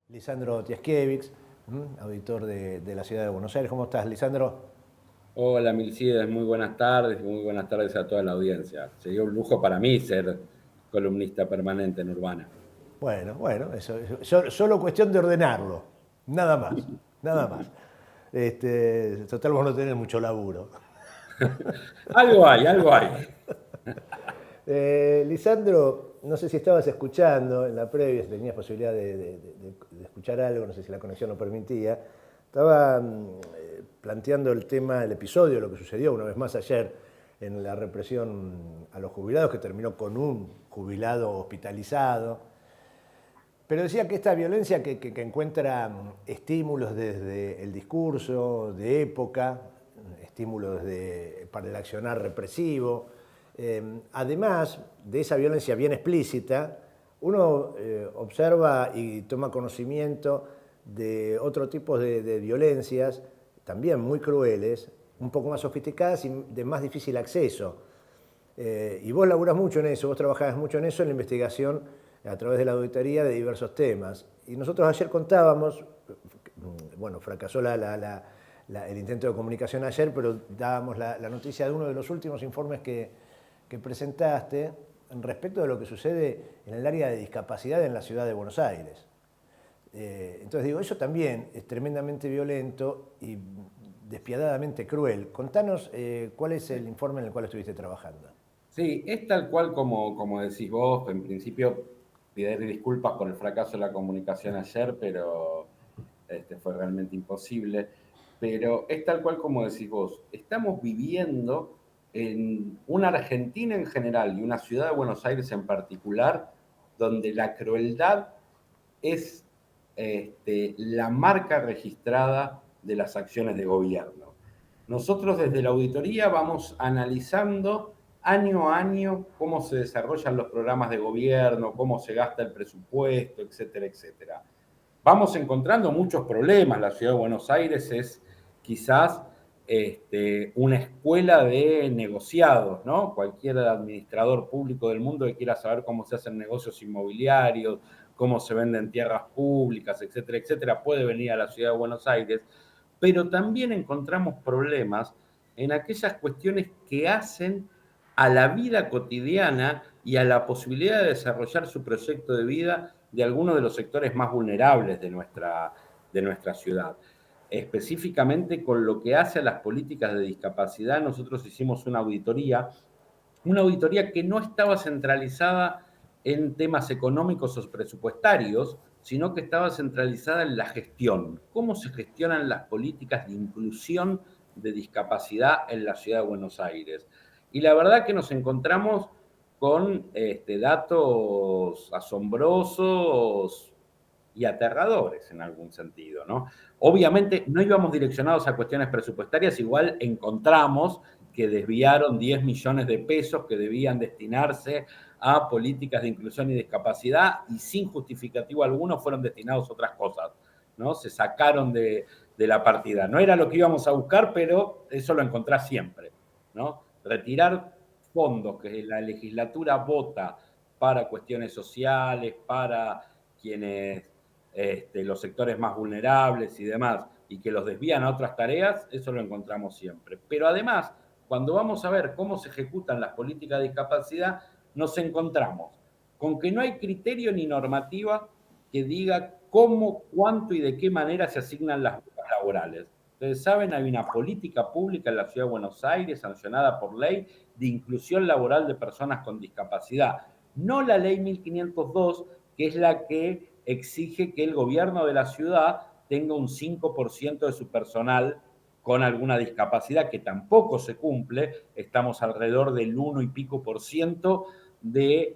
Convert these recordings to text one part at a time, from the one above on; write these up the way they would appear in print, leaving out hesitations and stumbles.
Lisandro Tiaskiewicz, auditor de la ciudad de Buenos Aires. ¿Cómo estás, Lisandro? Hola, Milcides, muy buenas tardes a toda la audiencia. Sería un lujo para mí ser columnista permanente en Urbana. Bueno, eso, solo cuestión de ordenarlo, nada más, nada más. Total, vos no tenés mucho laburo. Algo hay, algo hay. Lisandro, no sé si estabas escuchando en la previa, si tenías posibilidad de escuchar algo, no sé si la conexión lo permitía. Estaba planteando el tema, el episodio, lo que sucedió una vez más ayer en la represión a los jubilados, que terminó con un jubilado hospitalizado. Pero decía que esta violencia que encuentra estímulos desde el discurso de época, estímulos para el accionar represivo, además de esa violencia bien explícita, uno observa y toma conocimiento de otro tipo de violencias, también muy crueles, un poco más sofisticadas y de más difícil acceso. Y vos laburás mucho en eso, vos trabajás mucho en eso, en la investigación a través de la auditoría de diversos temas. Y nosotros ayer contábamos, bueno, fracasó el intento de comunicación ayer, pero dábamos la noticia de uno de los últimos informes que presentaste respecto de lo que sucede en el área de discapacidad en la ciudad de Buenos Aires. Entonces digo, eso también es tremendamente violento y despiadadamente cruel. Contanos cuál es el informe en el cual estuviste trabajando. Sí, es tal cual como decís vos. En principio, pedir disculpas por el fracaso de la comunicación ayer, pero fue realmente imposible. Pero es tal cual como decís vos. Estamos viviendo en una Argentina en general y una ciudad de Buenos Aires en particular, donde la crueldad es la marca registrada de las acciones de gobierno. Nosotros desde la auditoría vamos analizando año a año cómo se desarrollan los programas de gobierno, cómo se gasta el presupuesto, etcétera, etcétera. Vamos encontrando muchos problemas. La ciudad de Buenos Aires es quizás una escuela de negociados, ¿no? Cualquier administrador público del mundo que quiera saber cómo se hacen negocios inmobiliarios, cómo se venden tierras públicas, etcétera, etcétera, puede venir a la ciudad de Buenos Aires, pero también encontramos problemas en aquellas cuestiones que hacen a la vida cotidiana y a la posibilidad de desarrollar su proyecto de vida de algunos de los sectores más vulnerables de nuestra ciudad. Específicamente con lo que hace a las políticas de discapacidad, nosotros hicimos una auditoría que no estaba centralizada en temas económicos o presupuestarios, sino que estaba centralizada en la gestión. ¿Cómo se gestionan las políticas de inclusión de discapacidad en la ciudad de Buenos Aires? Y la verdad que nos encontramos con datos asombrosos y aterradores en algún sentido, ¿no? Obviamente no íbamos direccionados a cuestiones presupuestarias, igual encontramos que desviaron 10 millones de pesos que debían destinarse a políticas de inclusión y discapacidad y sin justificativo alguno fueron destinados a otras cosas, ¿no? Se sacaron de la partida. No era lo que íbamos a buscar, pero eso lo encontrás siempre, ¿no? Retirar fondos que la legislatura vota para cuestiones sociales, para quienes los sectores más vulnerables y demás, y que los desvían a otras tareas, eso lo encontramos siempre. Pero además, cuando vamos a ver cómo se ejecutan las políticas de discapacidad, nos encontramos con que no hay criterio ni normativa que diga cómo, cuánto y de qué manera se asignan las becas laborales. Ustedes saben, hay una política pública en la Ciudad de Buenos Aires, sancionada por ley, de inclusión laboral de personas con discapacidad. No la ley 1502, que es la que exige que el gobierno de la ciudad tenga un 5% de su personal con alguna discapacidad, que tampoco se cumple. Estamos alrededor del 1 y pico por ciento de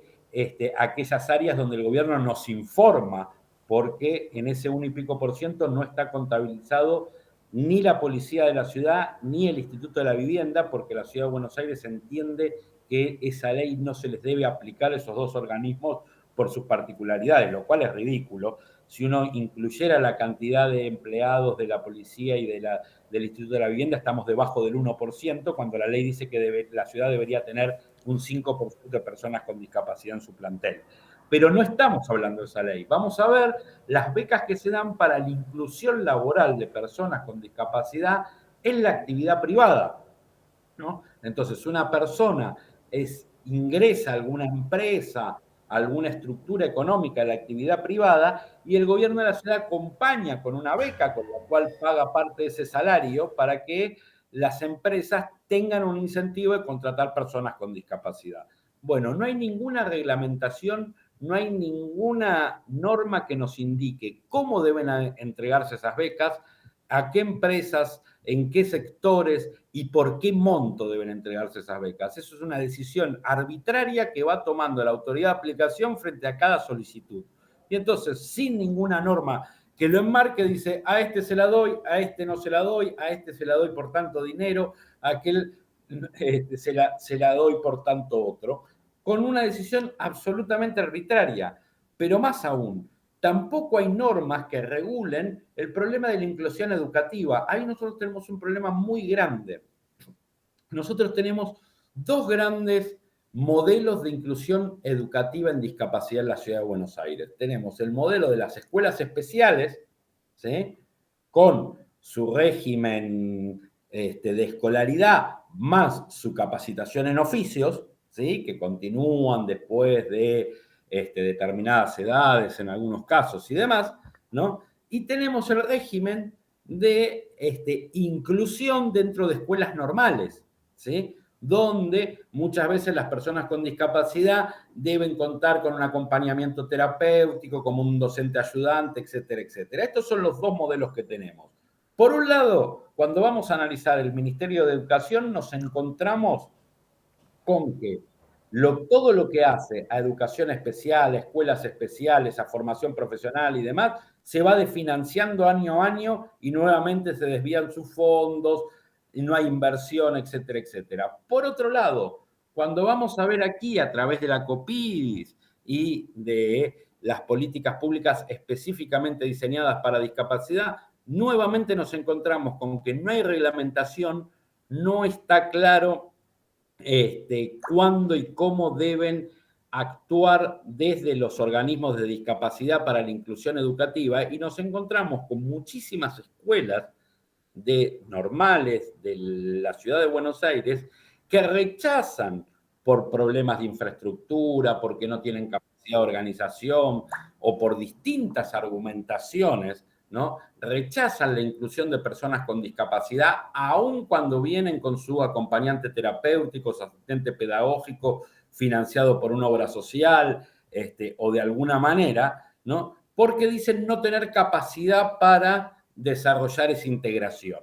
aquellas áreas donde el gobierno nos informa, porque en ese 1 y pico por ciento no está contabilizado ni la policía de la ciudad ni el Instituto de la Vivienda, porque la ciudad de Buenos Aires entiende que esa ley no se les debe aplicar a esos dos organismos por sus particularidades, lo cual es ridículo. Si uno incluyera la cantidad de empleados de la policía y del Instituto de la Vivienda, estamos debajo del 1%, cuando la ley dice que la ciudad debería tener un 5% de personas con discapacidad en su plantel. pero no estamos hablando de esa ley. Vamos a ver las becas que se dan para la inclusión laboral de personas con discapacidad en la actividad privada, ¿no? Entonces, una persona ingresa a alguna empresa, a alguna estructura económica de la actividad privada y el gobierno de la ciudad acompaña con una beca con la cual paga parte de ese salario para que las empresas tengan un incentivo de contratar personas con discapacidad. Bueno, no hay ninguna reglamentación, no hay ninguna norma que nos indique cómo deben entregarse esas becas, a qué empresas, en qué sectores y por qué monto deben entregarse esas becas. Eso es una decisión arbitraria que va tomando la autoridad de aplicación frente a cada solicitud. Y entonces, sin ninguna norma que lo enmarque, dice, a este se la doy, a este no se la doy, a este se la doy por tanto dinero, a aquel se la doy por tanto otro, con una decisión absolutamente arbitraria. Pero más aún, tampoco hay normas que regulen el problema de la inclusión educativa. Ahí nosotros tenemos un problema muy grande. Nosotros tenemos dos grandes modelos de inclusión educativa en discapacidad en la ciudad de Buenos Aires. Tenemos el modelo de las escuelas especiales, ¿sí?, con su régimen de escolaridad más su capacitación en oficios, ¿sí?, que continúan después de determinadas edades en algunos casos y demás, ¿no? Y tenemos el régimen de inclusión dentro de escuelas normales, ¿sí?, donde muchas veces las personas con discapacidad deben contar con un acompañamiento terapéutico, como un docente ayudante, etcétera, etcétera. Estos son los dos modelos que tenemos. Por un lado, cuando vamos a analizar el Ministerio de Educación, nos encontramos con que todo lo que hace a educación especial, a escuelas especiales, a formación profesional y demás, se va desfinanciando año a año y nuevamente se desvían sus fondos, y no hay inversión, etcétera, etcétera. Por otro lado, cuando vamos a ver aquí a través de la COPIDIS y de las políticas públicas específicamente diseñadas para discapacidad, nuevamente nos encontramos con que no hay reglamentación, no está claro cuándo y cómo deben actuar desde los organismos de discapacidad para la inclusión educativa y nos encontramos con muchísimas escuelas normales de la ciudad de Buenos Aires que rechazan por problemas de infraestructura, porque no tienen capacidad de organización o por distintas argumentaciones, ¿no?, rechazan la inclusión de personas con discapacidad, aun cuando vienen con su acompañante terapéutico, su asistente pedagógico financiado por una obra social, o de alguna manera, ¿no?, porque dicen no tener capacidad para desarrollar esa integración.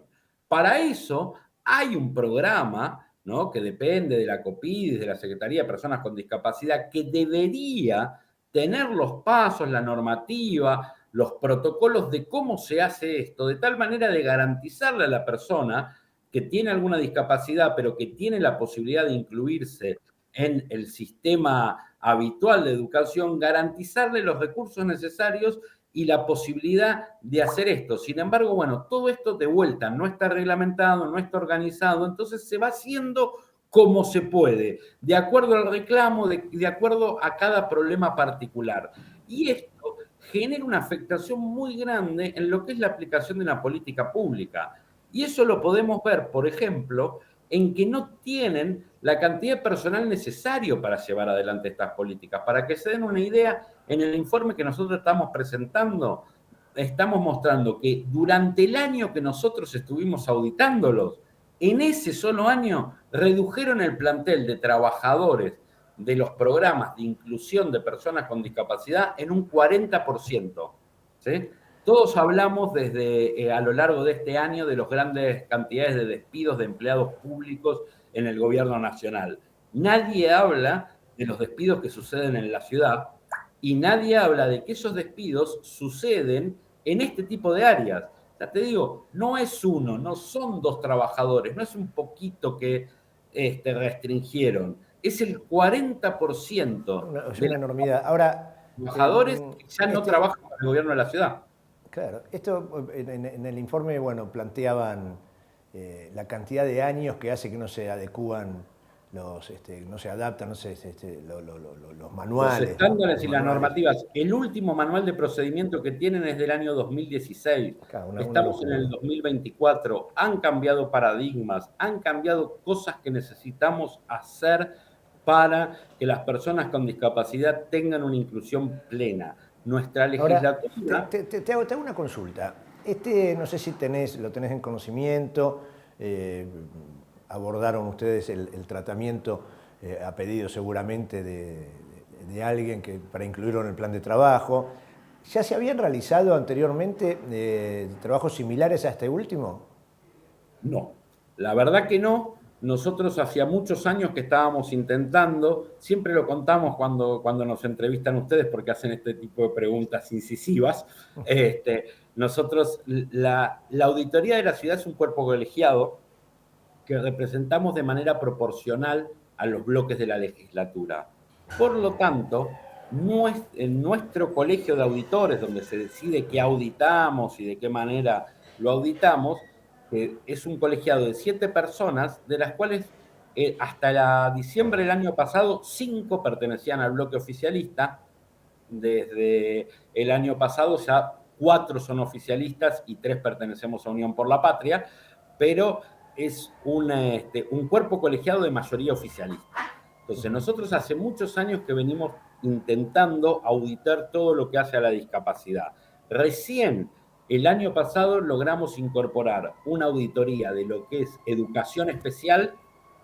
Para eso hay un programa, ¿no?, que depende de la COPIDIS, de la Secretaría de Personas con Discapacidad, que debería tener los pasos, la normativa, los protocolos de cómo se hace esto, de tal manera de garantizarle a la persona que tiene alguna discapacidad, pero que tiene la posibilidad de incluirse en el sistema habitual de educación, garantizarle los recursos necesarios y la posibilidad de hacer esto. Sin embargo, bueno, todo esto de vuelta no está reglamentado, no está organizado, entonces se va haciendo como se puede, de acuerdo al reclamo, de acuerdo a cada problema particular. Y esto genera una afectación muy grande en lo que es la aplicación de una política pública. Y eso lo podemos ver, por ejemplo, en que no tienen la cantidad de personal necesario para llevar adelante estas políticas. Para que se den una idea, en el informe que nosotros estamos presentando, estamos mostrando que durante el año que nosotros estuvimos auditándolos, en ese solo año redujeron el plantel de trabajadores de los programas de inclusión de personas con discapacidad en un 40%. ¿Sí? Todos hablamos desde a lo largo de este año de las grandes cantidades de despidos de empleados públicos en el gobierno nacional. Nadie habla de los despidos que suceden en la ciudad y nadie habla de que esos despidos suceden en este tipo de áreas. Ya te digo, no es uno, no son dos trabajadores, no es un poquito que restringieron, es el 40% Es de una los enormidad. Ahora, trabajadores que ya no trabajan para el gobierno de la ciudad. Claro, esto en el informe, bueno, planteaban la cantidad de años que hace que no se adecúan no se adaptan, no sé, los Los manuales. estándares y las Manuales. normativas. El último manual de procedimiento que tienen es del año 2016. Claro, una Estamos en locura. el 2024. Han cambiado paradigmas, han cambiado cosas que necesitamos hacer para que las personas con discapacidad tengan una inclusión plena. Nuestra Ahora, legislatura... te hago una consulta. No sé si lo tenés en conocimiento, abordaron ustedes el tratamiento a pedido seguramente de alguien para incluirlo en el plan de trabajo. ¿Ya se habían realizado anteriormente trabajos similares a este último? No, la verdad que no. Nosotros hacía muchos años que estábamos intentando, siempre lo contamos cuando nos entrevistan ustedes porque hacen este tipo de preguntas incisivas. Nosotros, la auditoría de la ciudad es un cuerpo colegiado que representamos de manera proporcional a los bloques de la legislatura. Por lo tanto, en nuestro colegio de auditores, donde se decide qué auditamos y de qué manera lo auditamos, que es un colegiado de 7 personas, de las cuales hasta diciembre del año pasado 5 pertenecían al bloque oficialista. Desde el año pasado ya 4 son oficialistas y 3 pertenecemos a Unión por la Patria, pero es un cuerpo colegiado de mayoría oficialista. Entonces, nosotros hace muchos años que venimos intentando auditar todo lo que hace a la discapacidad. Recién el año pasado logramos incorporar una auditoría de lo que es educación especial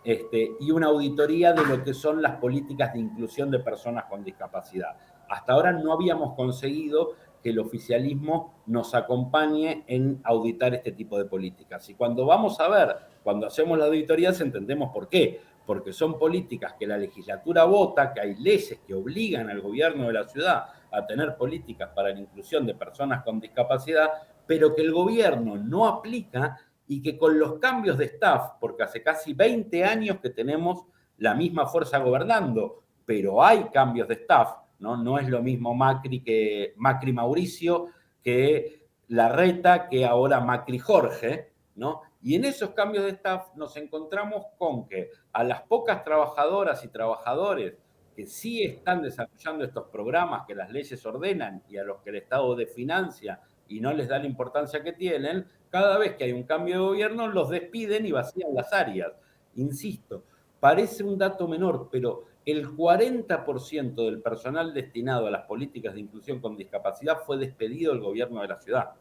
y una auditoría de lo que son las políticas de inclusión de personas con discapacidad. Hasta ahora no habíamos conseguido que el oficialismo nos acompañe en auditar este tipo de políticas. Y cuando vamos a ver, cuando hacemos la auditoría, entendemos por qué. Porque son políticas que la legislatura vota, que hay leyes que obligan al gobierno de la ciudad a tener políticas para la inclusión de personas con discapacidad, pero que el gobierno no aplica y que con los cambios de staff, porque hace casi 20 años que tenemos la misma fuerza gobernando, pero hay cambios de staff, ¿no? No es lo mismo Macri Mauricio que Larreta que ahora Macri Jorge, ¿no? Y en esos cambios de staff nos encontramos con que a las pocas trabajadoras y trabajadores que sí están desarrollando estos programas que las leyes ordenan y a los que el Estado desfinancia y no les da la importancia que tienen, cada vez que hay un cambio de gobierno los despiden y vacían las áreas. Insisto, parece un dato menor, pero el 40% del personal destinado a las políticas de inclusión con discapacidad fue despedido del gobierno de la ciudad.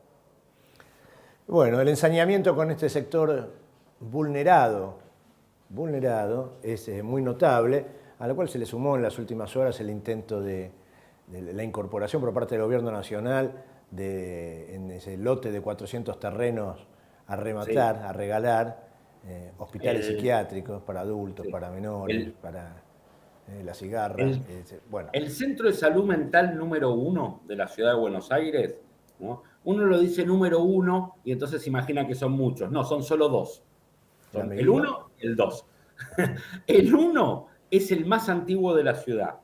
Bueno, el ensañamiento con este sector vulnerado es muy notable, a lo cual se le sumó en las últimas horas el intento de la incorporación por parte del gobierno nacional en ese lote de 400 terrenos a rematar, sí, a regalar, hospitales psiquiátricos para adultos, para menores, para la cigarra. Bueno. El centro de salud mental número 1 de la ciudad de Buenos Aires, ¿no? Uno lo dice número 1 y entonces se imagina que son muchos. No, son solo 2. Son el 1 y el 2. El 1 es el más antiguo de la ciudad.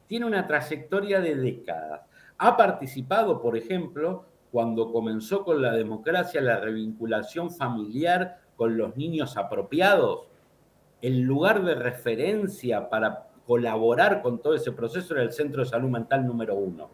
Tiene una trayectoria de décadas. Ha participado, por ejemplo, cuando comenzó con la democracia, la revinculación familiar con los niños apropiados. El lugar de referencia para colaborar con todo ese proceso era el Centro de Salud Mental número 1.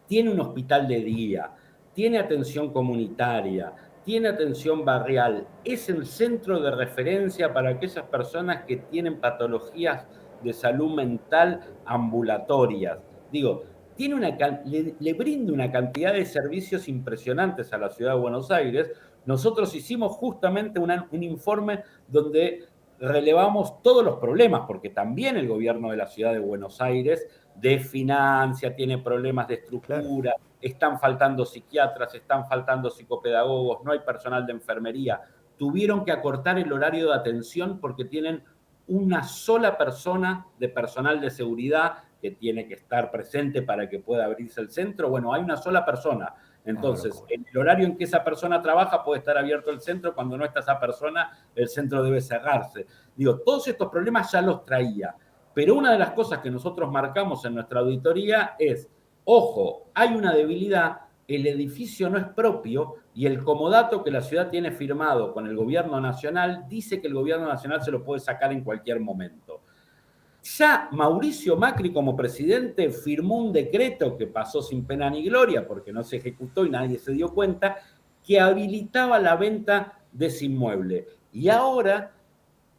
Tiene un hospital de día, tiene atención comunitaria, tiene atención barrial. Es el centro de referencia para aquellas personas que tienen patologías de salud mental ambulatorias. Digo, le brinda una cantidad de servicios impresionantes a la ciudad de Buenos Aires. Nosotros hicimos justamente un informe donde relevamos todos los problemas, porque también el gobierno de la ciudad de Buenos Aires desfinancia, tiene problemas de estructura, claro, están faltando psiquiatras, están faltando psicopedagogos, no hay personal de enfermería. Tuvieron que acortar el horario de atención porque tienen una sola persona de personal de seguridad que tiene que estar presente para que pueda abrirse el centro. Bueno, hay una sola persona. Entonces, en el horario en que esa persona trabaja puede estar abierto el centro, cuando no está esa persona, el centro debe cerrarse. Digo, todos estos problemas ya los traía. Pero una de las cosas que nosotros marcamos en nuestra auditoría es, ojo, hay una debilidad, el edificio no es propio y el comodato que la ciudad tiene firmado con el gobierno nacional dice que el gobierno nacional se lo puede sacar en cualquier momento. Ya Mauricio Macri como presidente firmó un decreto que pasó sin pena ni gloria porque no se ejecutó y nadie se dio cuenta, que habilitaba la venta de ese inmueble. Y ahora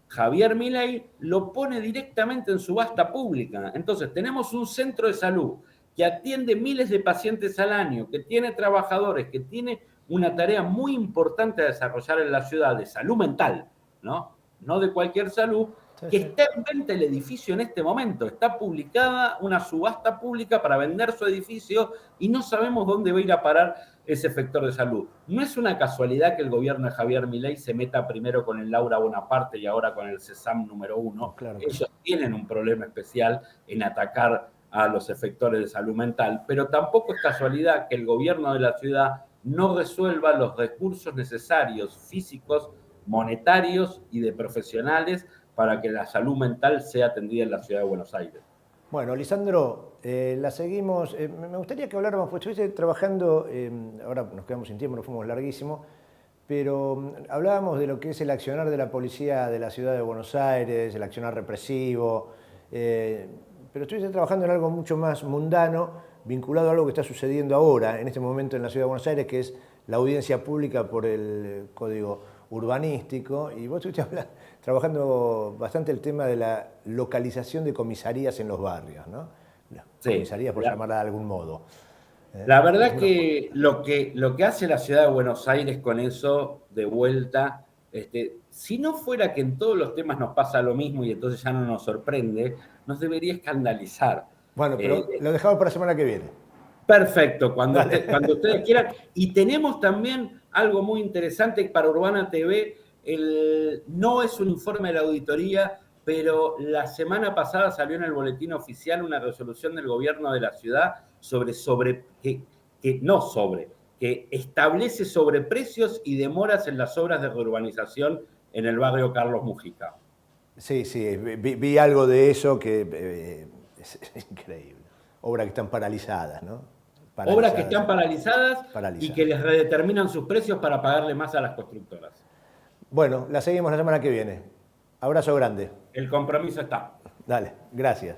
Javier Milei lo pone directamente en subasta pública. Entonces tenemos un centro de salud que atiende miles de pacientes al año, que tiene trabajadores, que tiene una tarea muy importante a desarrollar en la ciudad de salud mental, ¿no? No de cualquier salud, Sí, que sí. está en venta el edificio en este momento. Está publicada una subasta pública para vender su edificio y no sabemos dónde va a ir a parar ese sector de salud. No es una casualidad que el gobierno de Javier Milei se meta primero con el Laura Bonaparte y ahora con el CESAM número 1. Claro que Ellos tienen un problema especial en atacar a los efectores de salud mental, pero tampoco es casualidad que el gobierno de la ciudad no resuelva los recursos necesarios, físicos, monetarios y de profesionales para que la salud mental sea atendida en la ciudad de Buenos Aires. Bueno, Lisandro, la seguimos. Me gustaría que habláramos, pues estuviste trabajando, ahora nos quedamos sin tiempo, nos fuimos larguísimo, pero hablábamos de lo que es el accionar de la policía de la ciudad de Buenos Aires, el accionar represivo, pero estuviste trabajando en algo mucho más mundano, vinculado a algo que está sucediendo ahora, en este momento en la ciudad de Buenos Aires, que es la audiencia pública por el Código Urbanístico, y vos estuviste trabajando bastante el tema de la localización de comisarías en los barrios, ¿no? Sí, Comisarías, por llamarla de algún modo. La verdad que lo que hace la ciudad de Buenos Aires con eso, de vuelta, si no fuera que en todos los temas nos pasa lo mismo y entonces ya no nos sorprende, nos debería escandalizar. Bueno, pero lo dejamos para la semana que viene. Perfecto, cuando ustedes quieran. Y tenemos también algo muy interesante para Urbana TV. No es un informe de la auditoría, pero la semana pasada salió en el boletín oficial una resolución del gobierno de la ciudad que establece sobreprecios y demoras en las obras de reurbanización en el barrio Carlos Mujica. Sí, sí, vi algo de eso que es increíble. Obras que están paralizadas, ¿no? Obras que están paralizadas y que les redeterminan sus precios para pagarle más a las constructoras. Bueno, la seguimos la semana que viene. Abrazo grande. El compromiso está. Dale, gracias.